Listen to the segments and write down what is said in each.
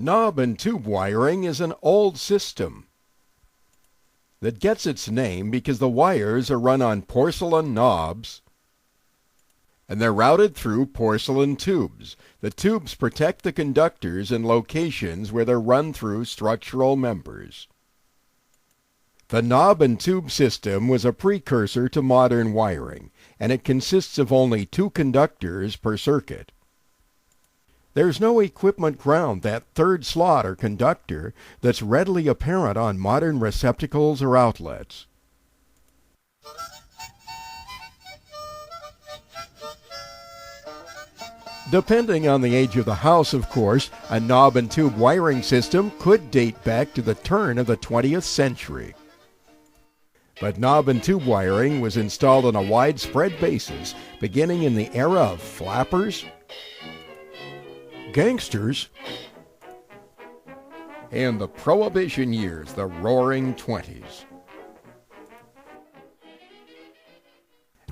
Knob and tube wiring is an old system that gets its name because the wires are run on porcelain knobs and they're routed through porcelain tubes. The tubes protect the conductors in locations where they're run through structural members. The knob and tube system was a precursor to modern wiring, and it consists of only 2 conductors per circuit. There's no equipment ground, that third slot or conductor, that's readily apparent on modern receptacles or outlets. Depending on the age of the house, of course, a knob and tube wiring system could date back to the turn of the 20th century. But knob and tube wiring was installed on a widespread basis, beginning in the era of flappers, gangsters, and the Prohibition years, the Roaring '20s.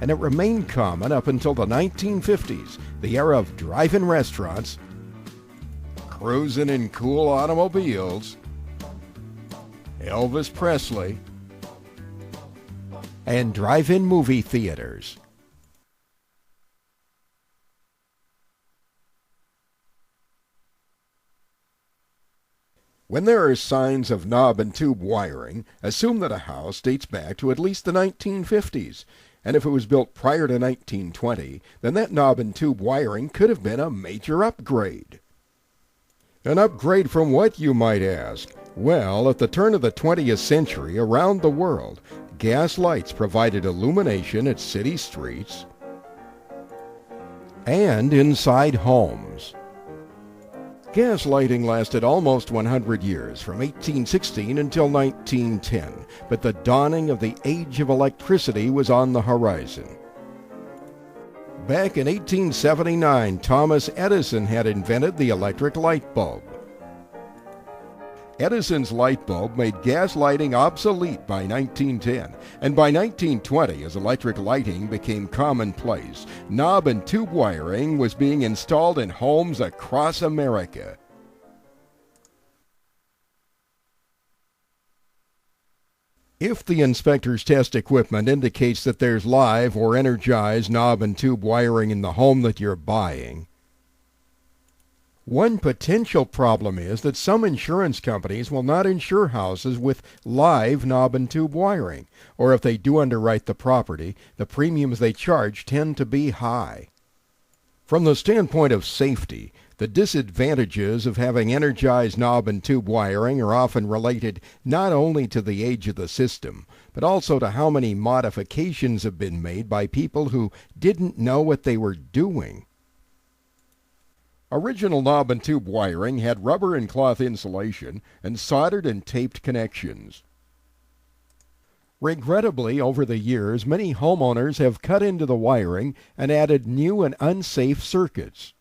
And it remained common up until the 1950s, the era of drive-in restaurants, cruising in cool automobiles, Elvis Presley, and drive-in movie theaters. When there are signs of knob and tube wiring, assume that a house dates back to at least the 1950s. And if it was built prior to 1920, then that knob and tube wiring could have been a major upgrade. An upgrade from what, you might ask? Well, at the turn of the 20th century, around the world, gas lights provided illumination at city streets and inside homes. Gas lighting lasted almost 100 years, from 1816 until 1910, but the dawning of the age of electricity was on the horizon. Back in 1879, Thomas Edison had invented the electric light bulb. Edison's light bulb made gas lighting obsolete by 1910, and by 1920, as electric lighting became commonplace, knob and tube wiring was being installed in homes across America. If the inspector's test equipment indicates that there's live or energized knob and tube wiring in the home that you're buying, one potential problem is that some insurance companies will not insure houses with live knob and tube wiring, or if they do underwrite the property, the premiums they charge tend to be high. From the standpoint of safety, the disadvantages of having energized knob and tube wiring are often related not only to the age of the system, but also to how many modifications have been made by people who didn't know what they were doing. Original knob and tube wiring had rubber and cloth insulation and soldered and taped connections. Regrettably, over the years, many homeowners have cut into the wiring and added new and unsafe circuits.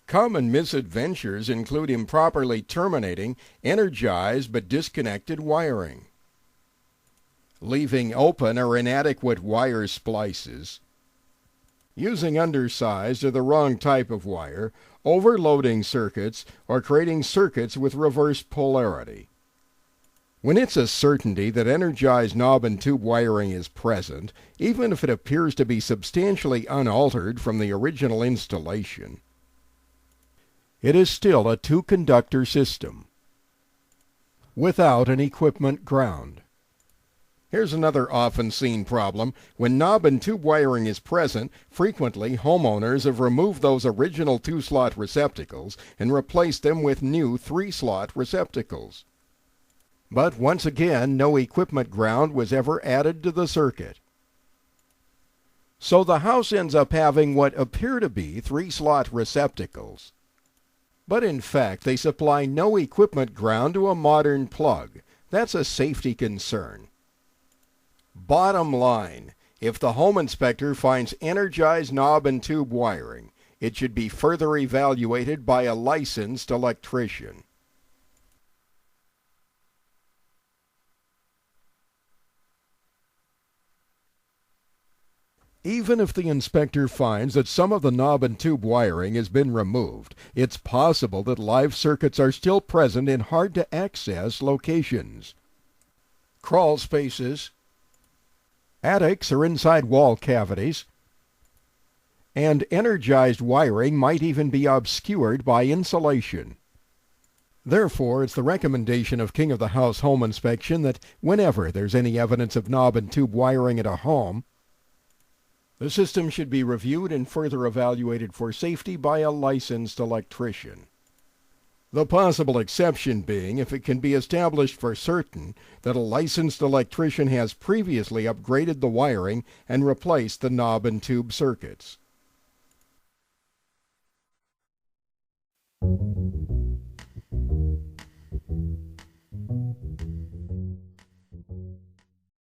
Common misadventures include improperly terminating energized but disconnected wiring, leaving open or inadequate wire splices, using undersized or the wrong type of wire, overloading circuits, or creating circuits with reverse polarity. When it's a certainty that energized knob and tube wiring is present, even if it appears to be substantially unaltered from the original installation, it is still a 2-conductor system without an equipment ground. Here's another often seen problem. When knob and tube wiring is present, frequently homeowners have removed those original 2-slot receptacles and replaced them with new 3-slot receptacles. But once again, no equipment ground was ever added to the circuit. So the house ends up having what appear to be 3-slot receptacles. But in fact, they supply no equipment ground to a modern plug. That's a safety concern. Bottom line, if the home inspector finds energized knob and tube wiring, it should be further evaluated by a licensed electrician. Even if the inspector finds that some of the knob and tube wiring has been removed, it's possible that live circuits are still present in hard-to-access locations. Crawl spaces, attics or inside wall cavities, and energized wiring might even be obscured by insulation. Therefore, it's the recommendation of King of the House Home Inspection that whenever there's any evidence of knob and tube wiring at a home, the system should be reviewed and further evaluated for safety by a licensed electrician. The possible exception being if it can be established for certain that a licensed electrician has previously upgraded the wiring and replaced the knob and tube circuits.